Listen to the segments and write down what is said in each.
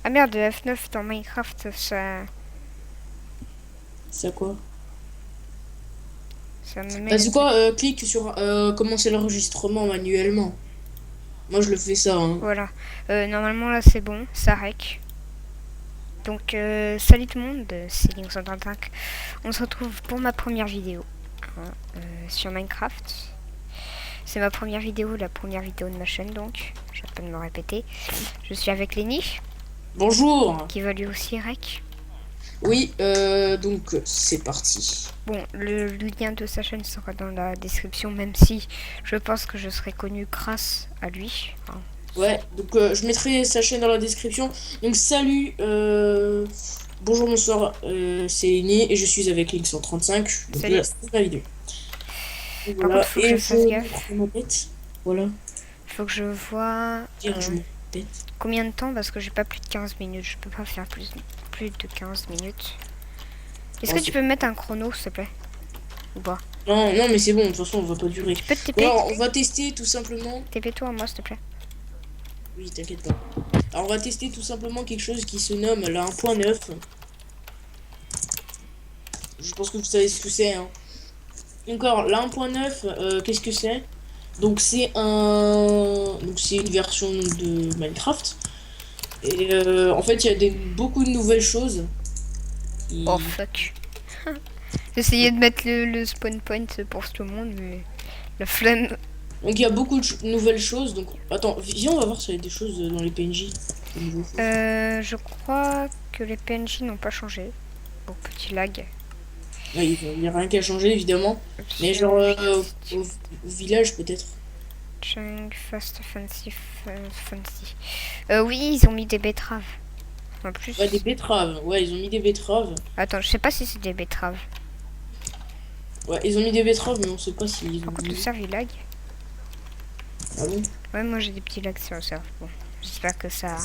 Ah merde, F9 dans Minecraft, ça Ça quoi? me met Bah le c'est truc. quoi, clique sur commencer l'enregistrement manuellement. Moi je le fais ça, hein. Voilà. Normalement là c'est bon, ça rec. Donc salut tout le monde, c'est Link135. On se retrouve pour ma première vidéo hein, sur Minecraft. C'est ma première vidéo, la première vidéo de ma chaîne donc. Je vais pas me répéter. Je suis avec Lenny, Bonjour! qui va lui aussi rec. Oui, donc c'est parti. Bon, le lien de sa chaîne sera dans la description, même si je pense que je serai connu grâce à lui. Hein. Ouais, donc je mettrai sa chaîne dans la description. Donc salut, bonjour, bonsoir, c'est Eni et je suis avec Link135. Donc Salut. là, c'est ma vidéo. Donc, Par contre, voilà, faut que je et je fasse gaffe. montre ma tête. Voilà, Faut que je vois dire je montre ma tête. combien de temps parce que j'ai pas plus de 15 minutes. Je peux pas faire plus de 15 minutes. Est-ce Oh, que tu peux me mettre un chrono, s'il te plaît? Ou pas? non, non, mais c'est bon, de toute façon, on va pas durer. Tu peux te TP? Alors, on va tester tout simplement. TP-toi à moi, s'il te plaît. Oui, t'inquiète pas. Alors, on va tester tout simplement quelque chose qui se nomme la 1.9. Je pense que vous savez ce que c'est, hein. Encore, la 1.9, qu'est-ce que c'est? Donc, c'est une version de Minecraft. Et en fait, il y a beaucoup de nouvelles choses. Oh qui- fuck. J'essayais de mettre le spawn point pour tout le monde, mais la flemme. Donc, il y a beaucoup de nouvelles choses. Donc, attends, viens, on va voir s'il y a des choses dans les PNJ. Des nouvelles choses. Je crois que les PNJ n'ont pas changé. Bon, petit lag. Ouais, il n'y a rien qui a changé, évidemment. Mais genre, au village, peut-être. Chung, fast, fancy, fancy. Oui, ils ont mis des betteraves. En Ouais, des plus. betteraves. Ouais, ils ont mis des betteraves. Attends, je sais pas si c'est des betteraves. Ouais, ils ont mis des betteraves, mais on sait pas s'ils Par ont contre, le mis. serve il lag. Ah bon? Ouais, moi j'ai des petits lags sur le serve. Bon, j'espère que ça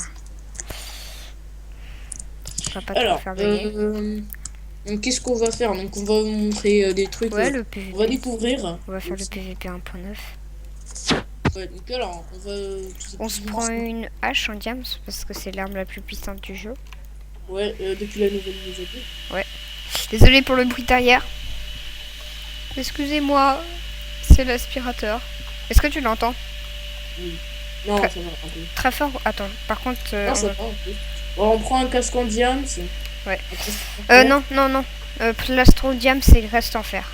va pas trop Alors, faire bugger. donc, qu'est-ce qu'on va faire? Donc, on va vous montrer des trucs. Ouais, le On va PVP. découvrir. On va faire le PVP 1.9. Ouais, donc alors, on va On se plus ou moins. prend une hache en diams parce que c'est l'arme la plus puissante du jeu. Ouais, depuis la nouvelle mise à jour. Ouais. Désolé pour le bruit derrière. Excusez-moi, c'est l'aspirateur. Est-ce que tu l'entends? Oui. Non, Très, ça va un peu. très fort. Attends, par contre, Non, ça va un peu. Bon, on prend un casque en diams. ouais. Un casque en fer. Non, non, non. Plastro diams, c'est reste en fer.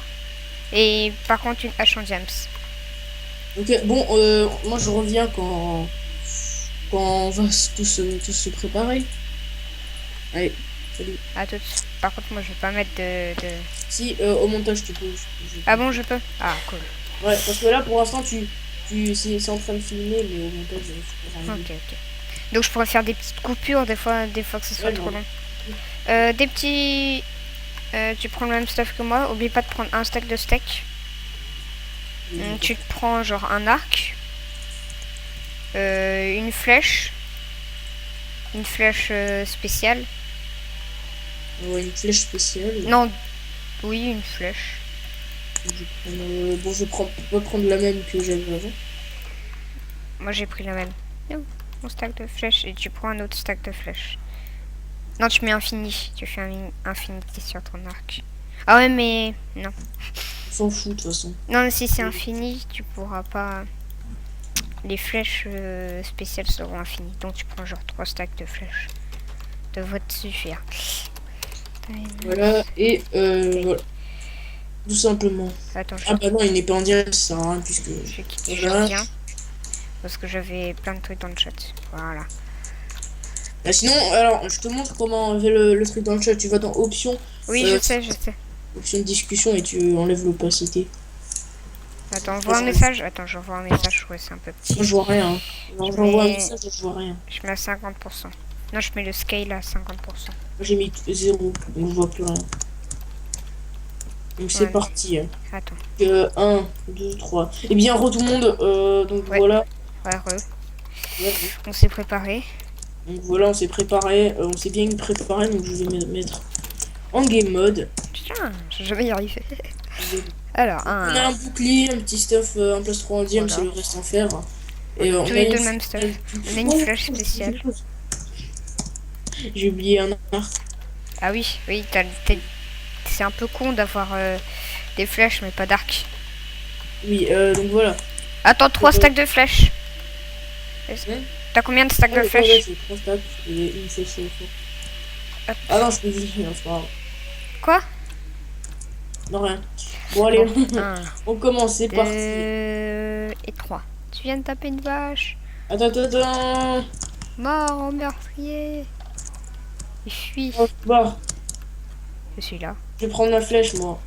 Et par contre, une hache en diams. Ok, bon, moi je reviens quand on va tous se préparer. Allez, salut. À toutes. Par contre, moi, je vais pas mettre de... Si, au montage, tu peux. Ah bon, je peux? Ah, cool. Ouais, parce que là, pour l'instant, c'est en train de filmer, mais au montage, je peux rien Ok, dire. ok. Donc, je pourrais faire des petites coupures, des fois que ce soit Ouais, trop non. long. Des petits... tu prends le même stuff que moi. Oublie pas de prendre un stack de steak. Tu te prends genre un arc. Une flèche. Une flèche spéciale. Ouais, une flèche spéciale. Non, oui, une flèche. Bon, je prends, pas prendre la même que j'avais avant. Moi, j'ai pris la même. Non, mon stack de flèches. Et tu prends un autre stack de flèches. Non, tu mets infini. Tu fais un infinité sur ton arc. Ah ouais, mais... Non. On s'en fout, de toute façon. Non, mais si c'est infini, tu pourras pas... Les flèches spéciales seront infinies. Donc, tu prends genre 3 stacks de flèches. Devrait te suffire. Voilà, et voilà, tout simplement. Attends, Ah bah non, il n'est pas en direct, ça sert à rien, puisque... je Voilà. reviens. Parce que j'avais plein de trucs dans le chat. Voilà. Ah, sinon, alors, je te montre comment enlever le truc dans le chat. Tu vas dans options, Oui, je sais, je sais. options de discussion et tu enlèves l'opacité. Attends, Moi, envoie un message. Attends, j'envoie un message. Ouais, c'est un peu petit. je vois rien. Alors, Je j'envoie un mets... message, je vois rien. Je mets à 50%. Non, je mets le scale à 50%. Moi, j'ai mis 0, donc je vois plus rien. Donc c'est Ouais. parti. Attends. 1, 2, 3. Eh bien, re tout le monde. Donc Ouais. voilà. Ouais, re. Ouais, On s'est préparé. donc voilà, on s'est préparé. On s'est bien préparé. Donc je vais me mettre en game mode. Putain, je vais jamais y arriver. Alors, On a un bouclier, un petit stuff, un plastron en diam, voilà. c'est le reste en fer. On Et a on tous a les une deux le même stuff. On a une flèche spéciale. J'ai oublié un arc. Ah oui, oui, c'est un peu con d'avoir des flèches mais pas d'arc. Oui, donc voilà. Attends, 3 stacks de flèches. Hein. T'as combien de stacks de Ouais, flèches? j'ai 3 stacks et une flèche au fond. Hop. Ah non, je te dis, non, c'est pas grave. Quoi? Non, rien. Bon, allez, Bon, 1, on commence, c'est 2 parti. et 3. Tu viens de taper une vache. Attends, attends, attends. Mort au meurtrier. Je suis. Oh, bah, Je suis là. je vais prendre ma flèche, moi.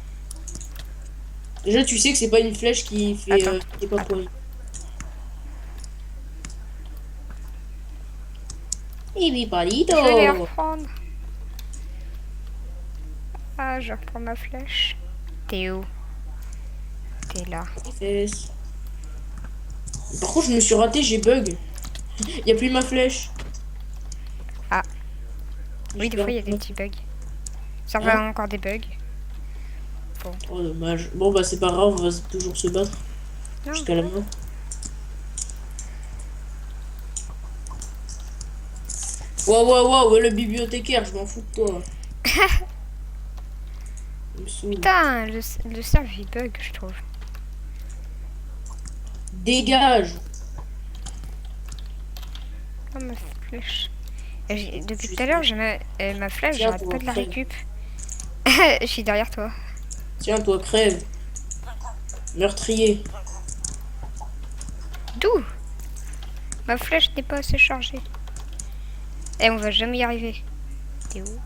Déjà, tu sais que c'est pas une flèche qui fait. Attends, Qui est pas attends. pourrie. Ibipalito. Je vais les reprendre. Ah, je reprends ma flèche. T'es où? T'es là. Fesses. Par contre, je me suis raté, j'ai bug. Y a plus ma flèche. Ah. Oui, J'ai des fois il y a perdu. des petits bugs. Ça va encore des bugs. Bon. Oh, dommage. Bon, bah, c'est pas grave, on va toujours se battre. Non. Jusqu'à la mort. Waouh, le bibliothécaire, je m'en fous de toi. Il me saoule. Putain, le serve il bug, je trouve. Dégage. Oh, ma flèche. Depuis tout à l'heure, j'ai ma flèche, Tiens, j'arrête pas de la crève. récup. Je suis derrière toi. Tiens, toi, crève. Meurtrier. D'où? Ma flèche n'est pas assez chargée. Et on va jamais y arriver. T'es où?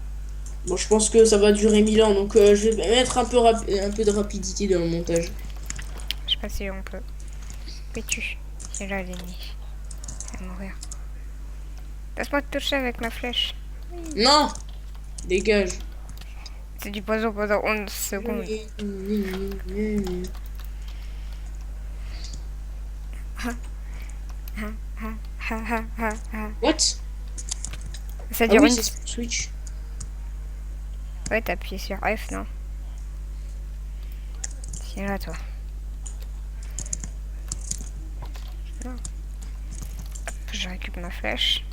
Bon, je pense que ça va durer 1000 ans, donc je vais mettre un peu de rapidité dans le montage. Je sais pas si on peut. Peux-tu? C'est là l'ennemi. Elle va mourir. Laisse-moi te toucher avec ma flèche. Non. Dégage. C'est du poison pendant 11 secondes. What? Ça Ah dure oui, une... c'est sur Switch. Ouais, t'as appuyé sur F, non? Tiens là, toi. Là. Hop, je récupère ma flèche.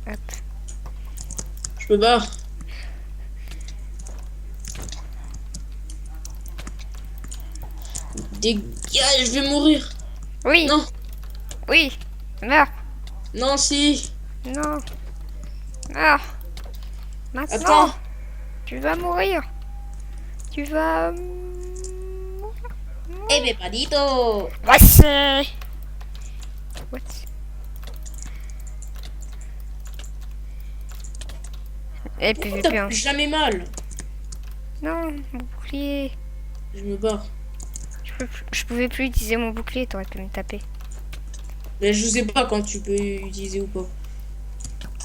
Hop. Je peux pas. Dégage, je vais mourir. Oui! Non, Oui! Meurs! non, si. Non! Meurs! Maintenant! Attends. Tu vas mourir! Tu vas... Eh ben, pas dit tout. Voici! What? Et PVP, hein. T'as jamais mal. Non, mon bouclier. Je me barre. Je pouvais plus utiliser mon bouclier, t'aurais pu me taper. Mais je sais pas quand tu peux utiliser ou pas.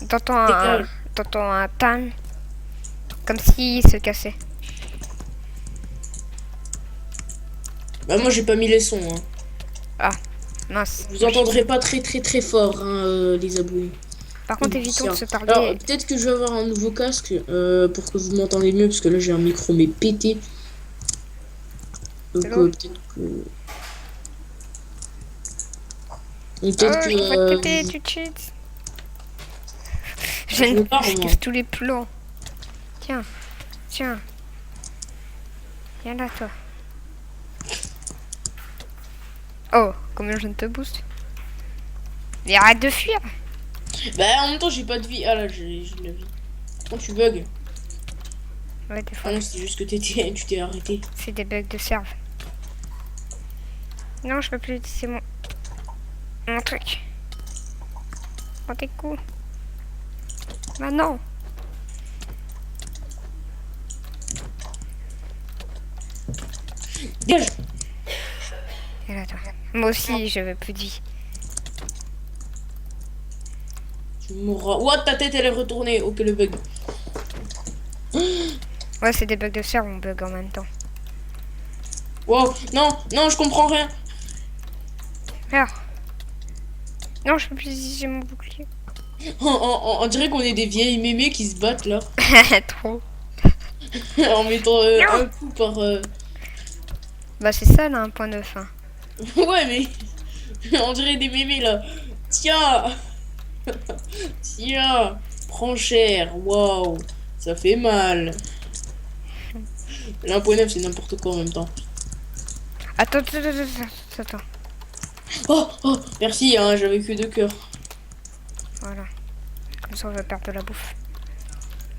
T'entends un tan. Comme s'il se cassait. Bah moi j'ai pas mis les sons. Hein. Ah, mince. Vous entendrez pas très fort, hein, les abonnés. Par contre, évitons de se parler. Alors peut-être que je vais avoir un nouveau casque pour que vous m'entendez mieux parce que là j'ai un micro mais pété. Donc peut-être que. Donc, peut-être Il va te que. péter, tu cheats. Je me barre, Je moi. casse tous les plombs. Tiens, tiens. Viens là, toi. Oh, combien je ne te booste? Mais arrête de fuir. Bah en même temps j'ai pas de vie. Ah là j'ai de la vie. Quand tu bugs. Ouais, des Ah fois. non c'est juste que tu t'es arrêté. C'est des bugs de serve. Non, je peux plus utiliser mon truc. Prends tes coups. Bah non. Dégage. Et là, toi. Moi aussi, je veux plus de vie. Tu mourras. What, ta tête elle est retournée. Ok le bug. Ouais, c'est des bugs de serve, on bug en même temps. Wow, non, je comprends rien. Alors. Non, je peux plus utiliser mon bouclier. On dirait qu'on est des vieilles mémés qui se battent là. Trop. En mettant Non. un coup par. Bah, c'est ça, là, 1.9. Hein. Ouais, mais. On dirait des mémés là. Tiens, tiens, prends cher. Waouh, ça fait mal. L'1.9 c'est n'importe quoi en même temps. Attends, attends, attends, attends, attends. Oh, oh, merci, hein, j'avais que 2 cœurs. Voilà. Comme ça, on va perdre de la bouffe.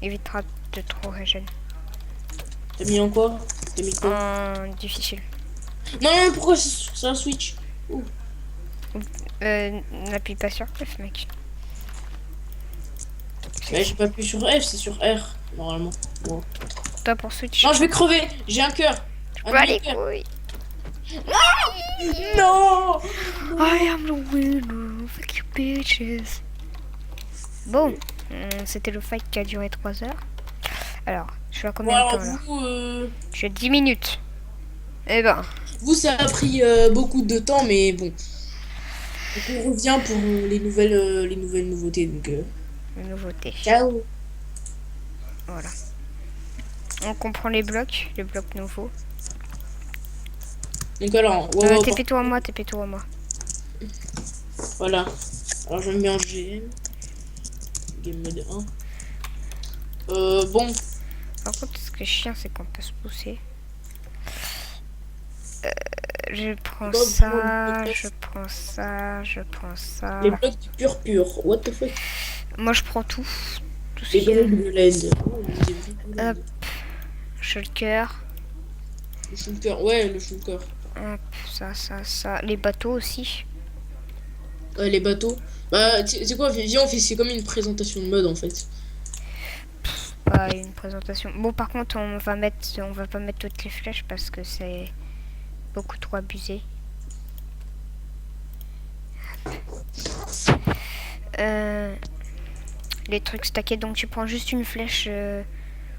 Évitera de trop régénérer. T'as mis en quoi? T'as mis quoi? En difficile. Non, non, pourquoi ça switch? Ouh. N'appuie pas sur F, mec. Ouais, j'ai pas appuyé sur F, c'est sur R, normalement. Bon. Toi pour Switch. Non, je vais crever, j'ai un cœur. Un Bah les demi-cœur. couilles. Non! I am the winner. Fuck you bitches. Bon, c'était le fight qui a duré 3 heures. Alors, je suis à Bon, combien de alors temps là? Je suis à 10 minutes. Eh ben, vous, ça a pris beaucoup de temps, mais bon. Donc, on revient pour les nouvelles nouveautés. Donc, une nouveauté. ciao! Voilà. On comprend les blocs nouveaux. Donc, alors, ouais, ouais, TP-toi à moi, TP-toi à moi. voilà. Alors, je me mets en GM. Game mode 1. Bon. Par contre, ce qui est chiant, c'est qu'on peut se pousser. Je prends Bon, ça, bon, je prends ça, je prends ça. Les blocs du pur. What the fuck? Moi, je prends tout. Tout ce Les qui est. blocs de LED. Oh, j'ai vu de LED. Hop. Shulker. Le shulker, ouais, le shulker. Hop, ça. Les bateaux aussi. Les bateaux. Bah, c'est quoi, viens, c'est comme une présentation de mode en fait. Pas une présentation. Bon, par contre, on va pas mettre toutes les flèches parce que c'est beaucoup trop abusé. Les trucs stackés, donc tu prends juste une flèche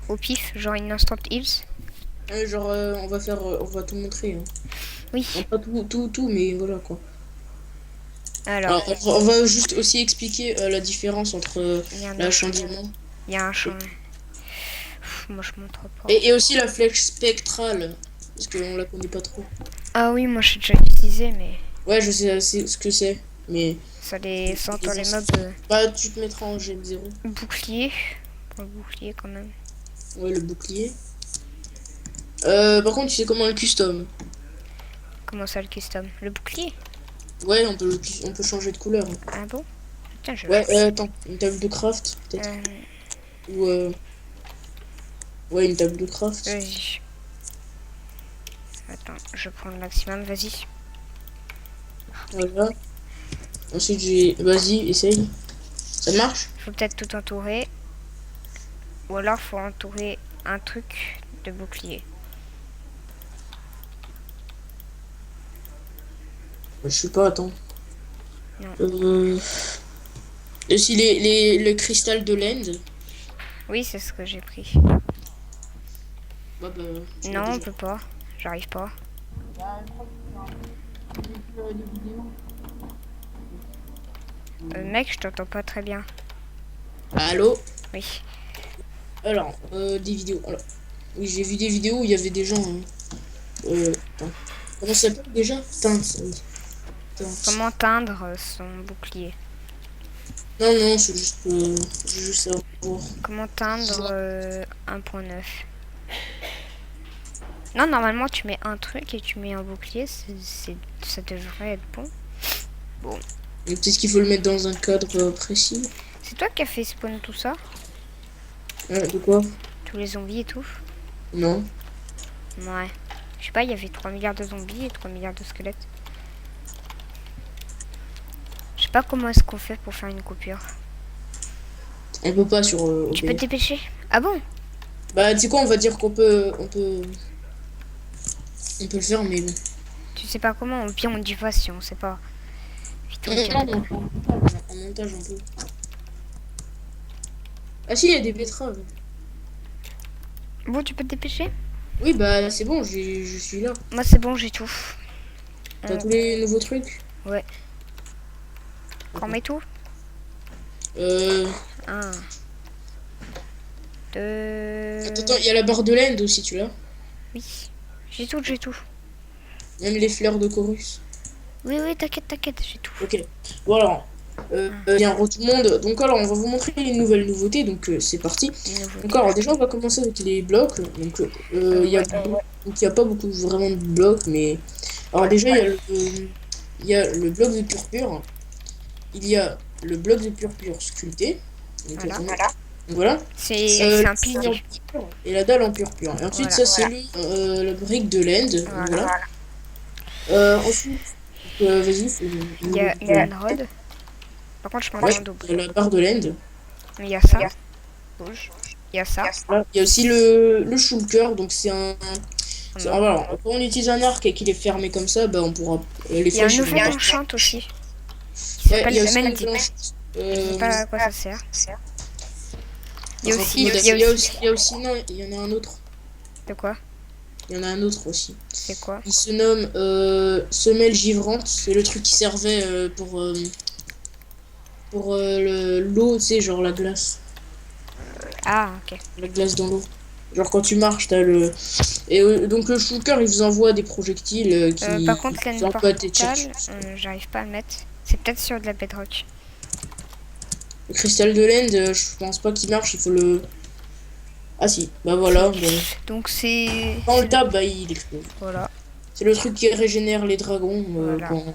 au pif, genre une instant heals. Genre, on va tout montrer. Hein. Oui. Pas tout, mais voilà quoi. Alors, on va juste aussi expliquer la différence entre l'achandiement. Il y a un champ. Moi je montre pas. Et aussi la flèche spectrale. Parce qu'on la connaît pas trop. Ah oui, moi j'ai déjà utilisé, mais. Ouais, je sais ce que c'est. Mais. Ça les sent dans les mobs. Bah, tu te mettras en GM0. Bouclier. Pour le bouclier quand même. Ouais, le bouclier. Par contre, tu sais comment le custom? Comment ça le custom? Le bouclier? Ouais, on peut changer de couleur. Ah bon? Tiens, je. Ouais, attends, une table de craft, peut-être. Ou ouais, une table de craft. Vas-y. Attends, je prends le maximum, vas-y. Voilà. Ensuite, vas-y, essaye. Ça marche? Faut peut-être tout entourer. Ou alors faut entourer un truc de bouclier. Je sais pas, attends. Non. Et si le cristal de l'end. Oui, c'est ce que j'ai pris. Bah, non, on peut pas. J'arrive pas. Mec, je t'entends pas très bien. Allô? Oui. Alors, des vidéos. Alors, oui, j'ai vu des vidéos où il y avait des gens. Attends. Comment ça s'appelle déjà? Comment teindre son bouclier? Non, c'est juste. Je veux juste savoir. Comment teindre 1.9? Non, normalement tu mets un truc et tu mets un bouclier, ça devrait être bon. Bon. Peut-être qu'il faut le mettre dans un cadre précis. C'est toi qui as fait spawn tout ça? De quoi? Tous les zombies et tout? Non. Ouais. Je sais pas, il y avait 3 milliards de zombies et 3 milliards de squelettes. Je sais pas comment est-ce qu'on fait pour faire une coupure. On peut pas sur. Tu peux te dépêcher? Ah bon? Bah, tu sais quoi, on va dire qu'on peut. On peut le faire, mais bon. Tu sais pas comment? Au pire, on dit pas si on sait pas. Non, en montage, on peut. Ah si, il y a des betteraves. Bon, tu peux te dépêcher? Oui, bah, c'est bon, je suis là. Moi, c'est bon, j'ai tout. T'as tous les nouveaux trucs? Ouais. Qu'on met tout? 1. 2. Attends, il y a la barre de l'end aussi, tu l'as? Oui. J'ai tout, j'ai tout. Même les fleurs de Chorus. Oui, oui, t'inquiète, j'ai tout. Ok. Voilà. Bien, tout le monde. Donc alors, on va vous montrer les nouvelles nouveautés. Donc c'est parti. Les Donc nouveautés. alors, déjà, on va commencer avec les blocs. Donc Ouais. donc, il y a pas beaucoup vraiment de blocs, mais alors Ouais. déjà, il y a le bloc de purpure. Il y a le bloc de purpure sculpté. Donc, Voilà. attendez. Donc, voilà. C'est Le un signe en pilier. purpure et la dalle en purpure. Et ensuite, Voilà. ça, c'est la brique de l'end. Donc, Voilà. voilà. Ensuite, vas-y, fais Il y a une rod. Par contre, je ouais, m'entends en double. il y a la barre de l'end. Il y a ça. Bouge. Il y a ça. Voilà. Il y a aussi le shulker. Donc, Non. voilà. Quand on utilise un arc et qu'il est fermé comme ça, bah, on pourra. Les Il y a un flèches, ils vont nouvel pas. enchant aussi. Qui Ouais, il y a s'appelle aussi Mendic. Je sais pas à quoi ça sert. Il y a aussi. il y a aussi, non, il y en a un autre. De quoi? Il y en a un autre aussi. C'est quoi? Il se nomme semelle givrante. C'est le truc qui servait pour l'eau, tu sais, genre la glace. Ah, ok. La glace dans l'eau. Genre quand tu marches, t'as le. Et donc le shulker, il vous envoie des projectiles Par qui contre, vous l'end envoient tes tirs. portal, j'arrive pas à le mettre. C'est peut-être sur de la bedrock. Le cristal de l'end, je pense pas qu'il marche, il faut le. Ah si, bah voilà. Bon. Donc c'est. Quand on le tape, bah il explose. Voilà. C'est le truc qui régénère les dragons. Voilà. Quand...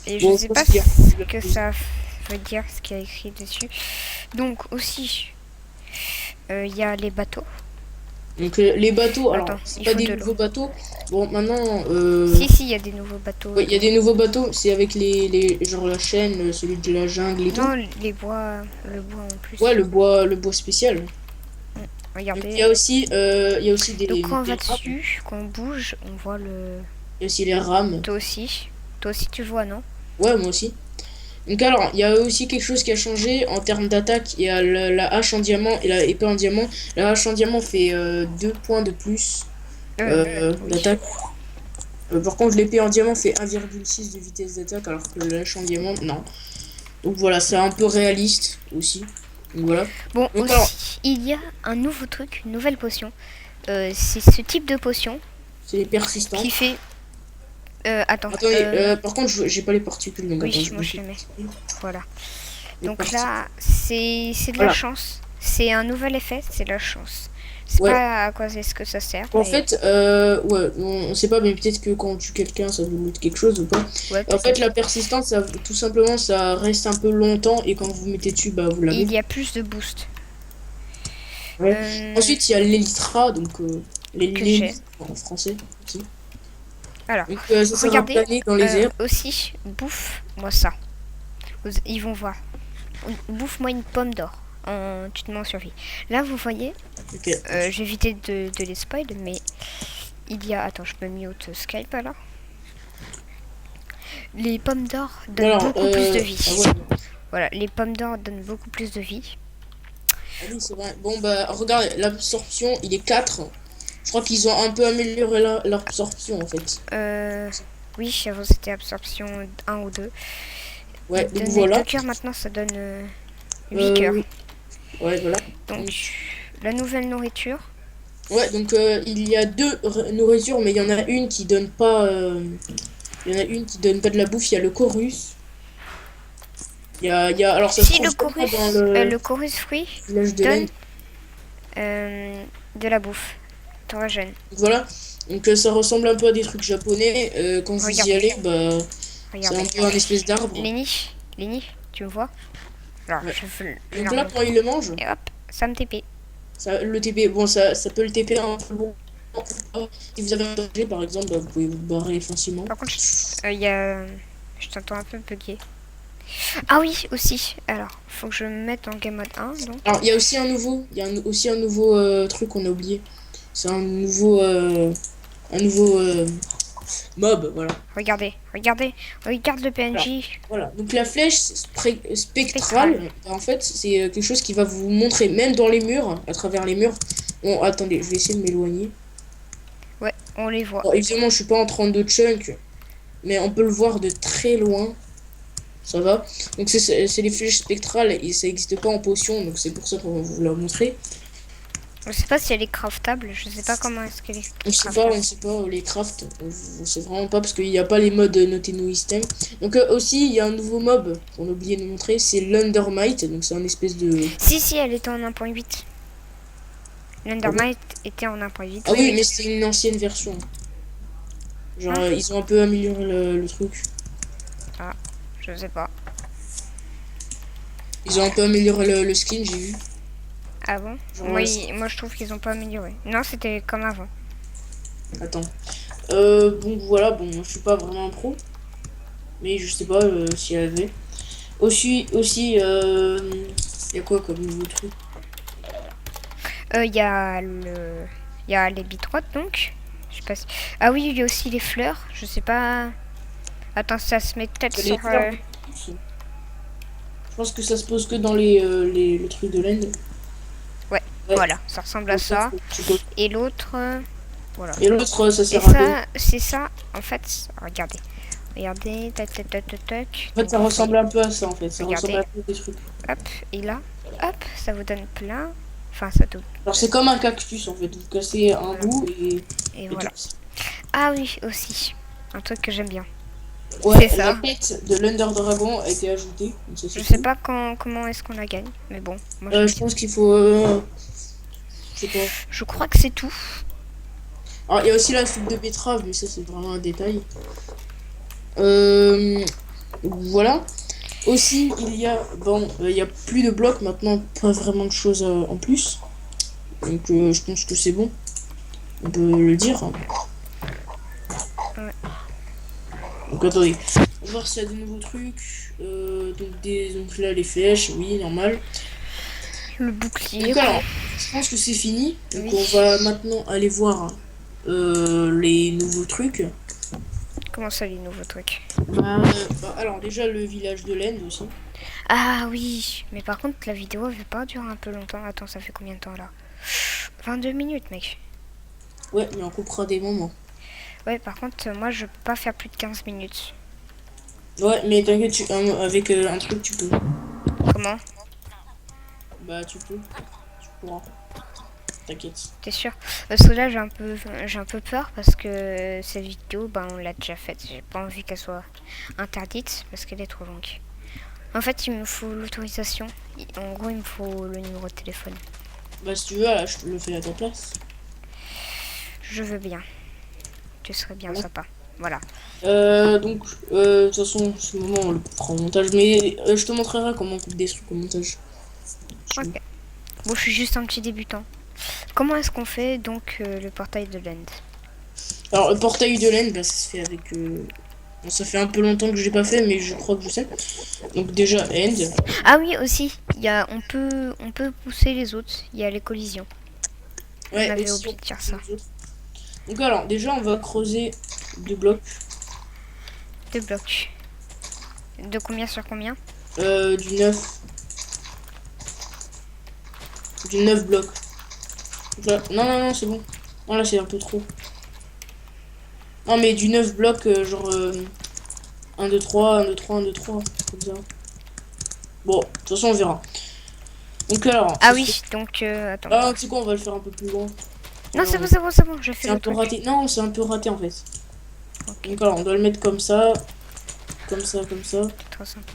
Et Bon, je sais pense pas qu'il y a- ce que ça veut dire, ce qu'il y a écrit dessus. Donc aussi, il y a les bateaux. Donc les bateaux, alors Attends, c'est il pas faut des de l'eau. nouveaux bateaux. Bon maintenant, Si, il y a des nouveaux bateaux. ouais, il y a des nouveaux bateaux. C'est avec les genre la chaîne, celui de la jungle et tout. Non, les bois, le bois en plus. Ouais, le bois spécial. Donc, Regardez. il y a aussi Donc quand on va des rames. dessus, quand on bouge, on voit le. Il y a aussi les rames. Toi aussi. Toi aussi tu vois, non? Ouais, moi aussi. Donc alors, il y a aussi quelque chose qui a changé en termes d'attaque. Il y a la hache en diamant et la épée en diamant. La hache en diamant fait 2 points de plus Oui. d'attaque. Par contre, l'épée en diamant fait 1,6 de vitesse d'attaque, alors que la hache en diamant, non. Donc voilà, c'est un peu réaliste aussi. Donc voilà. Bon, Donc, aussi, alors, il y a un nouveau truc, une nouvelle potion. C'est ce type de potion c'est les persistants. qui fait. Attends. Attendez, par contre, j'ai pas les particules, donc Oui, attends, moi je le mets. Voilà. les Donc particules. là, c'est de la Voilà. chance. C'est un nouvel effet, c'est de la chance. Je sais Ouais. pas à quoi est-ce que ça sert. En mais- fait, ouais, on sait pas, mais peut-être que quand on tue quelqu'un, ça vous loot quelque chose ou pas. Ouais, En fait, peut-être. la persistance, ça, tout simplement, ça reste un peu longtemps et quand vous mettez dessus, bah vous l'avez. Il y a plus de boost. Ouais. Euh, Ensuite, il y a l'elytra, donc Que l'élite en français aussi. Alors, Donc ça sert à regardez, planer dans les airs. aussi, bouffe-moi ça. Ils vont voir. Bouffe-moi une pomme d'or. Tu te mets en survie. Là, vous voyez, Ok. j'ai évité de les spoil, mais il y a. Attends, je peux mute Skype là. Les pommes d'or donnent Alors, beaucoup plus de vie. ah ouais. Voilà, les pommes d'or donnent beaucoup plus de vie. Ah oui, c'est vrai. Bon, bah, regarde, l'absorption, il est 4. Je crois qu'ils ont un peu amélioré l'absorption, en fait. Oui, avant c'était absorption 1 ou 2. Ouais, Ça donc donnait voilà. 2 cœurs, maintenant ça donne 8 cœurs. Oui. Ouais, voilà. Donc, la nouvelle nourriture. Ouais, donc il y a 2 nourritures, mais il y en a une qui donne pas. Il y en a une qui donne pas de la bouffe. Il y a le chorus. Alors ça se Si trouve le chorus, dans le le chorus fruit village de donne l'Inde. de la bouffe. T'en vas jeune. Donc voilà. Donc ça ressemble un peu à des trucs japonais. Quand vous y Regardez. allez, bah c'est Regarde. un peu un espèce d'arbre. Léni, tu me vois? Alors, Ouais. je veux. Donc là, quand il le mange, Et hop, ça me TP. ça, le TP, bon, ça peut le TP un peu bon. Si vous avez un danger, par exemple, bah, vous pouvez vous barrer facilement. Par contre, il y a. Je t'entends un peu bugger. Ah oui, aussi. Alors, faut que je me mette en game mode 1, donc. Alors, il y a aussi un nouveau, aussi un nouveau truc qu'on a oublié. C'est un nouveau mob, voilà. Regarde le PNJ. Voilà. Donc la flèche spectrale, en fait, c'est quelque chose qui va vous montrer, même dans les murs, à travers les murs. Bon, attendez, je vais essayer de m'éloigner. Ouais, on les voit. Bon, évidemment, je suis pas en train de chunk, mais on peut le voir de très loin. Ça va. Donc c'est les flèches spectrales et ça n'existe pas en potion, donc c'est pour ça qu'on va vous la montrer. Je sais pas si elle est craftable. Je sais pas comment est-ce qu'elle est On craftable. sait pas les crafts, on sait vraiment pas parce qu'il n'y a pas les modes notés no system. Donc aussi il y a un nouveau mob qu'on a oublié de montrer, c'est l'Undermite, donc c'est un espèce de... Si, elle était en 1.8. Ah bon? L'Undermite était en 1.8. Ah Oui, oui, oui. mais c'est une ancienne version. Genre Hein? ils ont un peu amélioré le truc. Ah, je sais pas. Ils ont un peu amélioré le skin, j'ai vu. Ah bon? Genre, Moi je trouve qu'ils ont pas amélioré. Non, c'était comme avant. attends. Bon voilà, bon je suis pas vraiment un pro, mais je sais pas s'il y avait. Aussi, y a quoi comme nouveau truc? Il y a le... Il y a les bitrotes donc. Je sais pas si... Ah oui, il y a aussi les fleurs. Je sais pas... Attends, ça se met peut-être Les sur... fleurs de plus. Je pense que ça se pose que dans le truc de l'End. Ouais, Ouais. voilà. Ça ressemble à Donc ça, ça. tu peux- Et l'autre... voilà. Et l'autre, ça Et sert à quoi? ça, c'est ça, en fait... Regardez. Regardez, tac, tac, tac, tac, tac. En fait, Donc, ça vous ressemble voyez, un peu à ça, en fait. Ça ressemble regardez, à peu des trucs. hop, et là, hop, ça vous donne plein. Enfin, ça tout. Alors, c'est comme un cactus, en fait. Vous cassez un Voilà. bout Et et tout. voilà. Ah oui, aussi. Un truc que j'aime bien. C'est Ouais, la ça. tête de l'Under Dragon a été ajoutée. Donc ça, Je c'est sais cool. pas comment est-ce qu'on la gagne, mais bon, moi j'aime Je bien. pense qu'il faut... je sais pas. Je crois que c'est tout. Alors, il y a aussi la soupe de betterave, mais ça, c'est vraiment un détail. Euh, voilà. Aussi, il y a plus de blocs maintenant, pas vraiment de choses en plus. Donc, je pense que c'est bon. On peut le dire. Ouais. Donc, attendez. On va voir s'il y a de nouveaux trucs. Donc là, les flèches, oui, normal. Le bouclier, Donc, quoi. alors, je pense que c'est fini. Donc, Oui. on va maintenant aller voir les nouveaux trucs. Comment ça, les nouveaux trucs? Alors, déjà, le village de l'End aussi. Ah oui, mais par contre, la vidéo elle va pas durer un peu longtemps. Attends, ça fait combien de temps là? 22 minutes, mec. Ouais, mais on coupera des moments. Ouais, par contre, moi je peux pas faire plus de 15 minutes. Ouais, mais t'inquiète, avec un truc, tu peux. Comment? Bah, tu peux. Tu pourras. T'inquiète. T'es sûr? Parce que là, j'ai un peu peur parce que cette vidéo, ben, on l'a déjà faite. J'ai pas envie qu'elle soit interdite parce qu'elle est trop longue. En fait, il me faut l'autorisation. En gros, il me faut le numéro de téléphone. Bah, si tu veux, là, je te le fais à ta place. Je veux bien. Tu serais bien Voilà. sympa. Voilà. De toute façon, ce moment, on le fera au montage. Mais je te montrerai comment on coupe des trucs au montage. Ok. Bon, je suis juste un petit débutant. Comment est-ce qu'on fait donc le portail de l'End? Alors, le portail de laine, bah, ça se fait avec. Bon, ça fait un peu longtemps que je l'ai pas fait, mais je crois que je sais. Donc, déjà, end. Ah oui, aussi, on peut pousser les autres. Il y a les collisions. On Ouais, avait aussi, on oublié de peut dire faire ça. les autres. Donc, alors, déjà, on va creuser 2 blocs. 2 blocs. De combien sur combien? Du 9. Du 9 blocs. Donc là, non, non, non, c'est bon. Non, là, c'est un peu trop. Non, mais du 9 blocs, genre 1, 2, 3, 1, 2, 3, 1, 2, 3, comme ça. Bon, de toute façon, on verra. Donc, alors, Ah ça se oui, fait- donc attends. Ah, tu sais quoi, on va le faire un peu plus loin. Non, c'est bon, Alors, c'est bon, c'est bon, j'ai fait c'est un le peu truc. raté. Non, c'est un peu raté en fait. Ok, Donc, alors, on doit le mettre comme ça. Comme ça, comme ça. t'es trop sympa.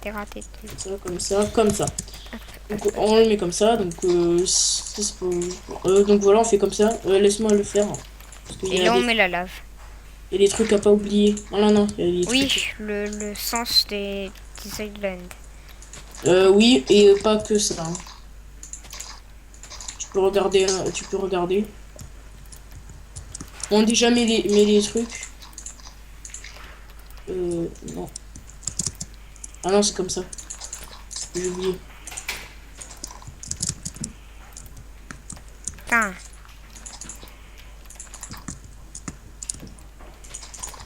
T'es raté. Comme ça, comme ça, comme ça. Donc, on le met comme ça. Donc, donc voilà, on fait comme ça. Laisse-moi le faire. Parce qu'il Et y a là, on des... met la lave. il y a des trucs à pas oublier. Non, non, non, il y a des Oui, trucs. le sens des islands. Oui, et pas que ça, hein. Tu peux regarder, tu peux regarder. On déjà met les trucs. Non. Ah non, c'est comme ça. J'ai oublié. Putain.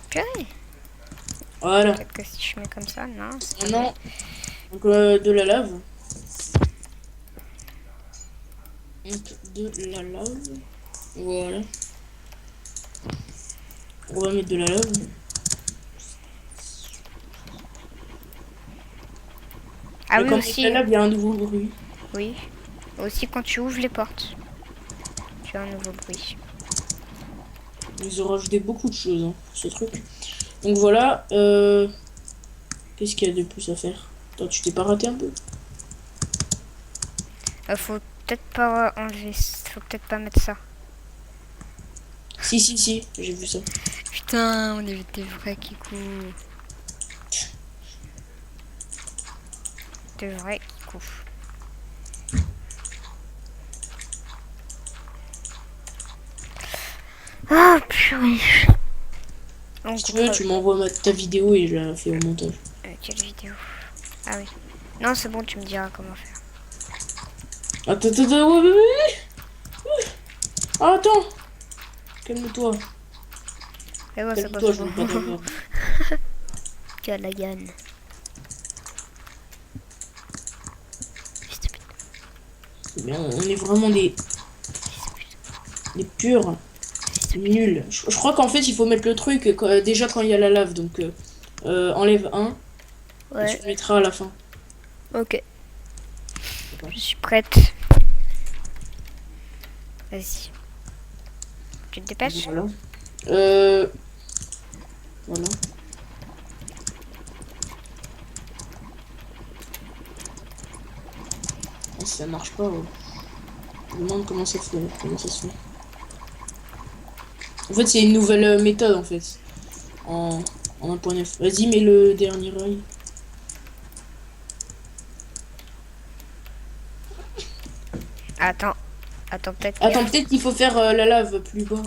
Purée. Voilà. Peut-être que si je mets comme ça, non. Maintenant, donc, de la lave. Donc, de la lave. Voilà. On va mettre de la lave. Ah Mais oui, quand on met de aussi. la lave, il y a un nouveau bruit. Oui. Aussi quand tu ouvres les portes. Tu as un nouveau bruit. Ils ont rajouté beaucoup de choses, hein, ce truc. Donc voilà. Qu'est-ce qu'il y a de plus à faire? Toi, tu t'es pas raté un peu? Faut peut-être pas enlever. Faut peut-être pas mettre ça. Si, si, si, j'ai vu ça. Putain, on évite des vrais qui courent. Des vrais qui courent. Ah purée. Si tu veux, tu m'envoies ta vidéo et je la fais au montage. Quelle vidéo? Ah oui. Non, c'est bon, tu me diras comment faire. Attends, attends, ouais, ouais, ouais. Ah, attends. Calme-toi. C'est bon, c'est bon, Calme-toi, c'est je veux pas bon. t'avoir. Calagan. Mais on est vraiment des purs. Nuls. Je crois qu'en fait, il faut mettre le truc déjà quand il y a la lave. Donc, enlève un. Et Ouais, tu le mettras à la fin. ok. D'accord. Je suis prête. Vas-y. Tu te dépêches? Voilà. Voilà. Ah, si ça marche pas, je me demande comment ça fait, comment ça se fait. En fait, c'est une nouvelle méthode en fait. En, en 1.9. Vas-y, mets le dernier œil. Attends. Attends, peut-être Attends, peut-être qu'il faut faire la lave plus bas.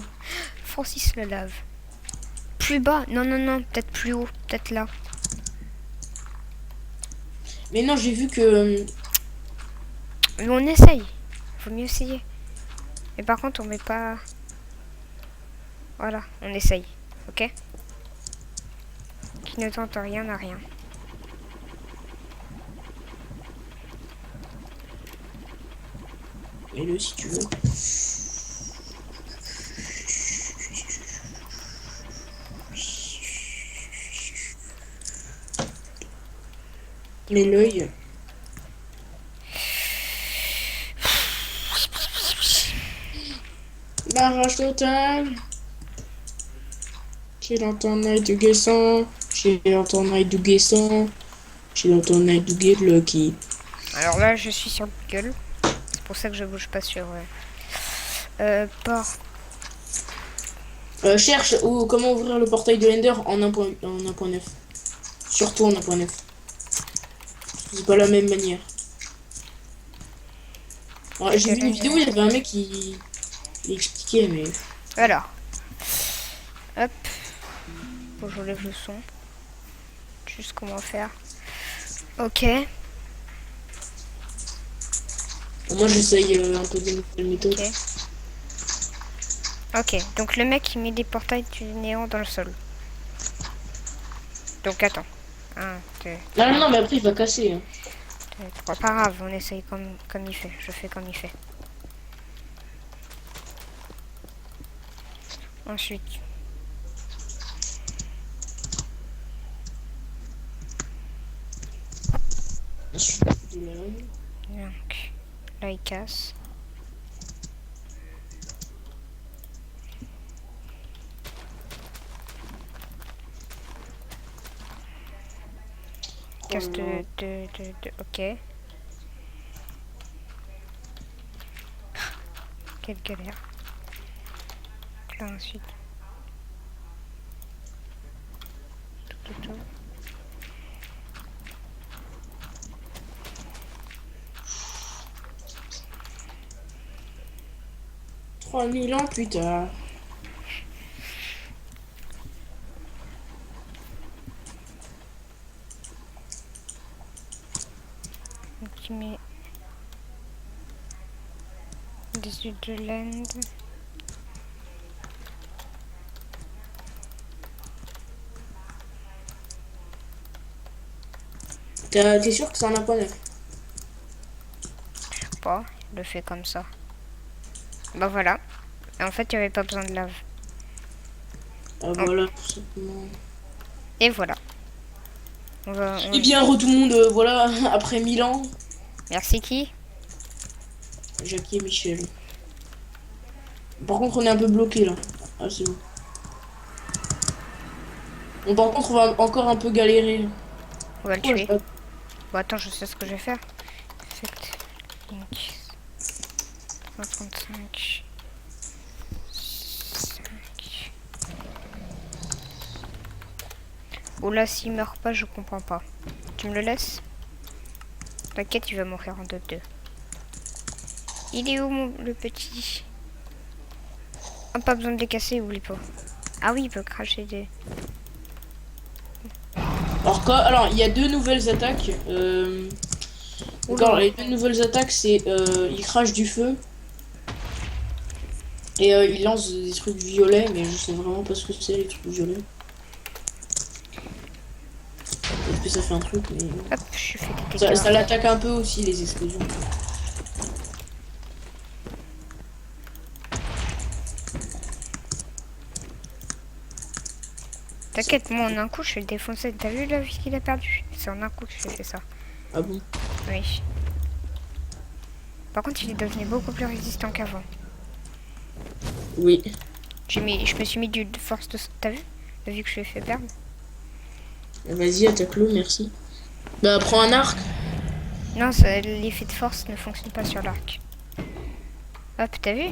Francis le lave. Plus bas? Non, non, non. Peut-être plus haut. Peut-être là. Mais non, j'ai vu que. Mais on essaye. Faut mieux essayer. Et par contre, on met pas... Voilà, on essaye. Ok? Qui ne tente rien n'a rien. Mets-le si tu veux. Mets l'œil. Barrage total. J'ai dans ton œil du guessant. J'ai dans ton œil du guessant. J'ai dans ton œil du guet Lucky. Alors là, je suis sur Google. C'est pour ça que je bouge pas sur... port. Cherche comment ouvrir le portail de l'Ender en 1.9. Surtout en 1.9. C'est pas la même manière. Ouais, j'ai vu une vidéo, il y avait un mec qui expliquait, mais... Alors. Hop. Faut que j'enlève le son. Juste comment faire. Ok. Moi j'essaye un peu de nouvelles méthodes. Ok. Ok, donc le mec il met des portails du néant dans le sol. Donc attends. 1, 2, Non, non, non, mais après il va casser. Hein. 3. Pas grave, on essaye comme il fait. Je fais comme il fait. Ensuite. Donc là il casse. Casse ok. Quelle galère. Là ensuite. Tout. 3000 ans plus tard. Donc tu mets des yeux de laine. T'es sûr que c'est un 1.9? Je sais pas, je le fais comme ça. Bah voilà. Et en fait, il n'y avait pas besoin de lave. Ah voilà, tout simplement. Et voilà. Eh bien, tout le monde, voilà, après 1000 ans. Merci qui? Jackie et Michel. Par contre, on est un peu bloqué là. Ah, c'est bon. Bon, par contre, on va encore un peu galérer. On va le Pourquoi tuer. je- Bon, attends, je sais ce que je vais faire. Effect link 135 5. Oh là, s'il meurt pas, je comprends pas. Tu me le laisses? T'inquiète, il va mourir en 2-2. Il est où le petit? Ah, pas besoin de les casser, oublie pas. Ah oui, il peut cracher des... Alors, il y a deux nouvelles attaques. D'accord, Oula. les deux nouvelles attaques, c'est il crache du feu et il lance des trucs violets, mais je sais vraiment pas ce que c'est les trucs violets. Peut-être que ça fait un truc, mais Hop, je suis fait des ça, dégâts. ça l'attaque un peu aussi les explosions. T'inquiète, moi en un coup, je vais le défoncer. T'as vu la vie qu'il a perdu? C'est en un coup que j'ai fait ça. Ah bon? Oui. Par contre, il est devenu beaucoup plus résistant qu'avant. Oui. Je me suis mis du force de... T'as vu? La vie que je lui ai fait perdre. Vas-y, attaque-le, merci. Bah, prends un arc. Non, l'effet de force ne fonctionne pas sur l'arc. Hop, t'as vu?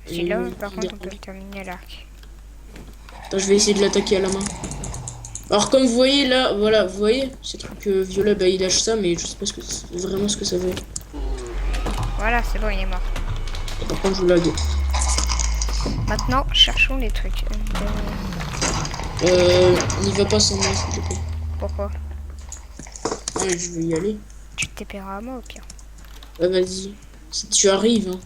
Celui-là, par contre, on peut le terminer à l'arc. Attends, je vais essayer de l'attaquer à la main. Alors, comme vous voyez là, voilà, vous voyez, ces trucs violets, bah, il lâche ça, mais je sais pas vraiment ce que ça veut. Voilà, c'est bon, il est mort. Par contre, je lag. Maintenant, cherchons les trucs. N'y va pas sans moi, s'il te plaît. Pourquoi? Ouais, je vais y aller. Tu te paieras à moi au pire. Bah, vas-y. Si tu arrives, hein.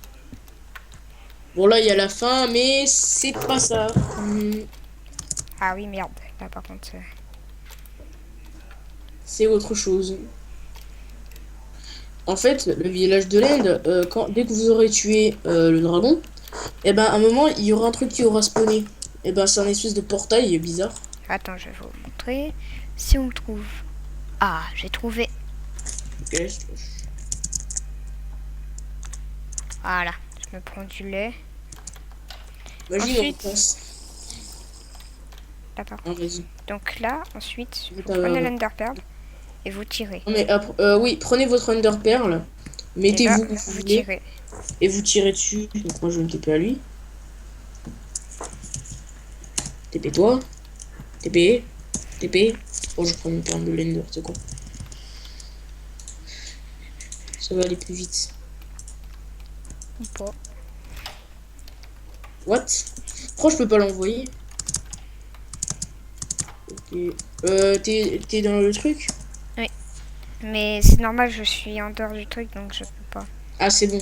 Bon, là, il y a la fin, mais c'est pas ça. Ah oui, merde. Là, par contre, C'est autre chose. En fait, le village de l'Inde, dès que vous aurez tué le dragon, et ben à un moment, il y aura un truc qui aura spawné. Et ben c'est un espèce de portail bizarre. attends, je vais vous montrer. Si on le trouve. Ah, j'ai trouvé. Ok. Voilà. Je me prends du lait. Vas-y, Ensuite- on passe. D'accord. Ah, vas-y. Donc là, ensuite, vous T'as- prenez l'Enderpearl et vous tirez. Non, mais oui, prenez votre Ender Pearl, Et là, mettez-vous où vous vous voulez, tirez. et vous tirez dessus. Donc moi je vais me TP à lui. TP-toi. TP. TP. Oh, je prends une perle de l'Ender, c'est quoi? Ça va aller plus vite. Ou pas. What? Pourquoi je peux pas l'envoyer? Ok. T'es dans le truc? Mais c'est normal, je suis en dehors du truc, donc je peux pas. Ah, c'est bon.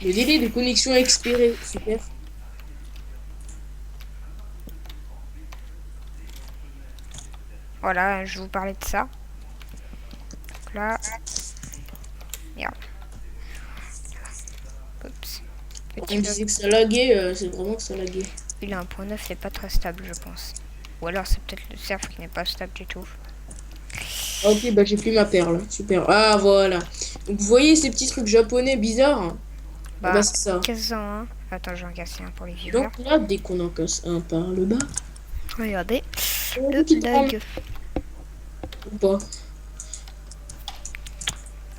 Le délai de connexion a expiré. Super. Voilà, je vous parlais de ça. Donc là. Merde. Oups. Quand Petit on bug. disait que ça laguait, c'est vraiment que ça laguait. Il a un point 9, c'est pas très stable, je pense. Ou alors c'est peut-être le serve qui n'est pas stable du tout. Ah, ok, bah j'ai plus ma perle. Super. Ah, voilà. Donc vous voyez ces petits trucs japonais bizarres? Ah, bah c'est ça. 15 ans, hein. Attends, je vais en casser un pour les viewers. Donc là, dès qu'on en casse un par le bas, Regardez. on Le dit lag. ou pas.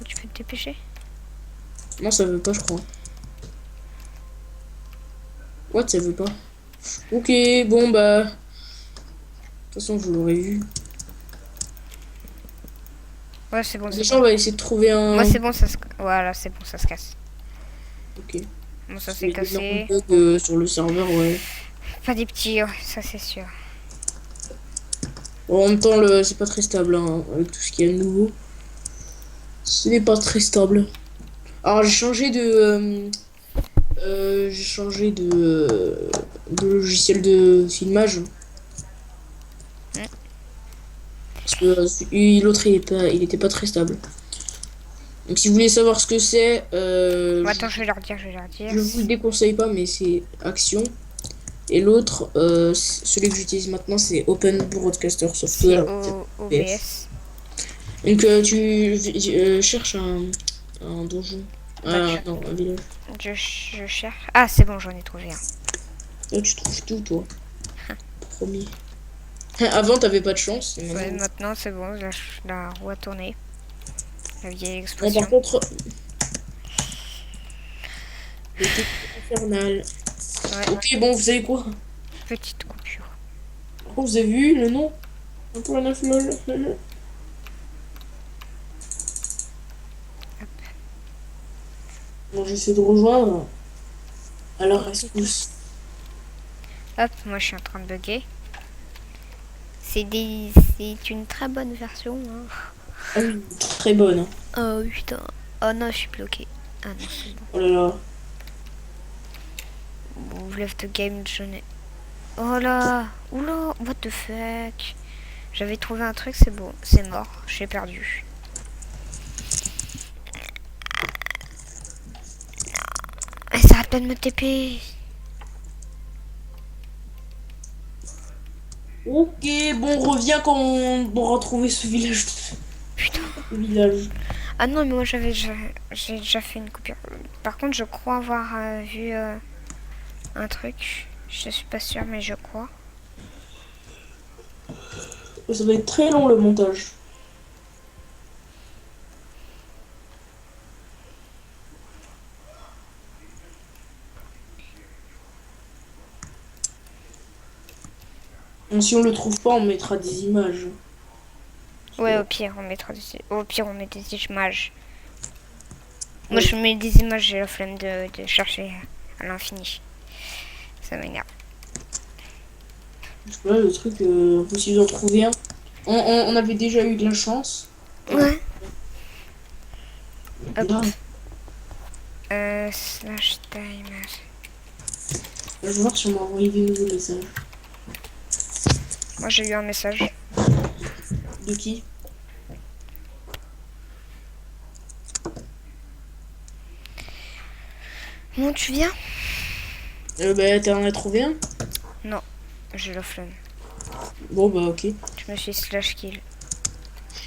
Tu peux te dépêcher? Non, ça veut pas, je crois. What, ça veut pas? Ok, bon bah. De toute façon, vous l'aurez vu. Ouais, c'est bon, c'est Déjà, bon. on va essayer de trouver un. Moi, c'est bon, ça se... Voilà, c'est bon, ça se casse. Ok. Bon, ça C'est s'est des cassé. énormes bugs, sur le serveur, ouais. Pas des petits, ouais, ça c'est sûr. Bon, en même temps, c'est pas très stable, hein, avec tout ce qu'il y a de nouveau. Ce n'est pas très stable. Alors, j'ai changé de. De logiciel de filmage. Parce que l'autre, il était pas très stable. Donc, si vous voulez savoir ce que c'est, Bon, attends, je vais leur dire, je vous le déconseille pas, mais c'est Action. Et l'autre, celui que j'utilise maintenant, c'est Open Broadcaster C'est Software. OBS. Donc, tu cherches un donjon. Non, un village. Je cherche. Ah, c'est bon, j'en ai trouvé un. Là, tu trouves tout, toi. Promis. Avant, t'avais pas de chance. Et Ouais, maintenant... maintenant c'est bon, la roue a tourné. La vieille Bon, expression. par contre, l'été infernal. Ouais, Ok, bon, vous savez quoi? petite coupure. Oh, vous avez vu le nom? Un point 9 lol. Bon, j'essaie de rejoindre. Alors, rescousse. Hop, moi je suis en train de bugger. C'est une très bonne version. Hein. Ah oui, très bonne. Hein. Oh putain. Oh non, je suis bloqué. Ah non, c'est bon. Oh là là. Move left game, je n'ai. Oh là. Oula, what the fuck. J'avais trouvé un truc, c'est bon. C'est mort. J'ai perdu. Ah, ça arrête pas de me TP. Ok, bon, on revient quand on aura trouvé ce village. Putain. Ce village. Ah non, mais moi j'ai déjà fait une coupure. Par contre, je crois avoir vu un truc. Je suis pas sûre, mais je crois. Ça va être très long le montage. Et si on le trouve pas, on mettra des images. Ouais, au pire, on mettra au pire, on met des images. Moi, Ouais. je mets des images, j'ai la flemme de chercher à l'infini. Ça m'énerve. Parce que là, le truc, impossible d'en trouver un. On avait déjà eu de la chance. Ouais. Et là, Slash time. je vais voir si on m'a envoyé des nouveaux messages. Moi, j'ai eu un message. De qui? Bon, tu viens? Bah, t'en as trouvé un? Non, j'ai la flemme. Bon, bah, ok. Je me suis slash kill.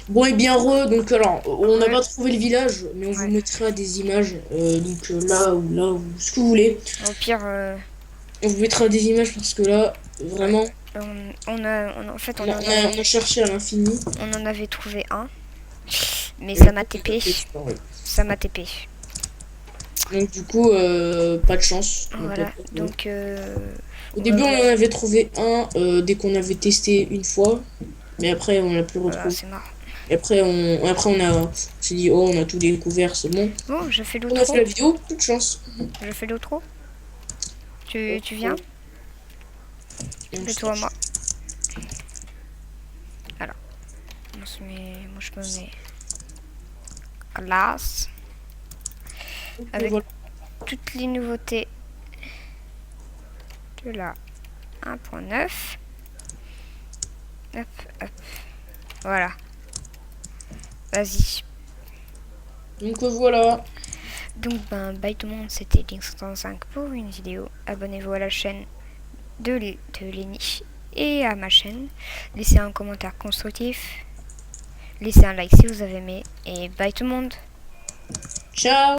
Bon, et bien donc, alors, on n'a Ouais. pas trouvé le village, mais on vous Ouais. mettra des images, là, ou ce que vous voulez. Au pire, On vous mettra des images parce que là, vraiment, en fait, on a cherché à l'infini. on en avait trouvé un. Mais Et ça m'a TP. disparu. Ça m'a TP. Donc, du coup, pas de chance. On peut Voilà. pas trouver. Donc, Au début, on en avait trouvé un dès qu'on avait testé une fois, mais après, on l'a plus voilà, retrouvé. c'est marrant. Et après, on s'est dit, oh, on a tout découvert, c'est bon. Bon, je fais On a fait l'outro. la vidéo, toute chance. Je fais l'outro. Tu viens? Fais-toi moi. Alors. Moi, je me mets classe. Avec Voilà. toutes les nouveautés de la 1.9. Hop, hop. Voilà. Vas-y. Donc voilà. Donc, bye tout le monde, c'était Link65 pour une vidéo. Abonnez-vous à la chaîne de Lenny et à ma chaîne. Laissez un commentaire constructif. Laissez un like si vous avez aimé. Et bye tout le monde. Ciao.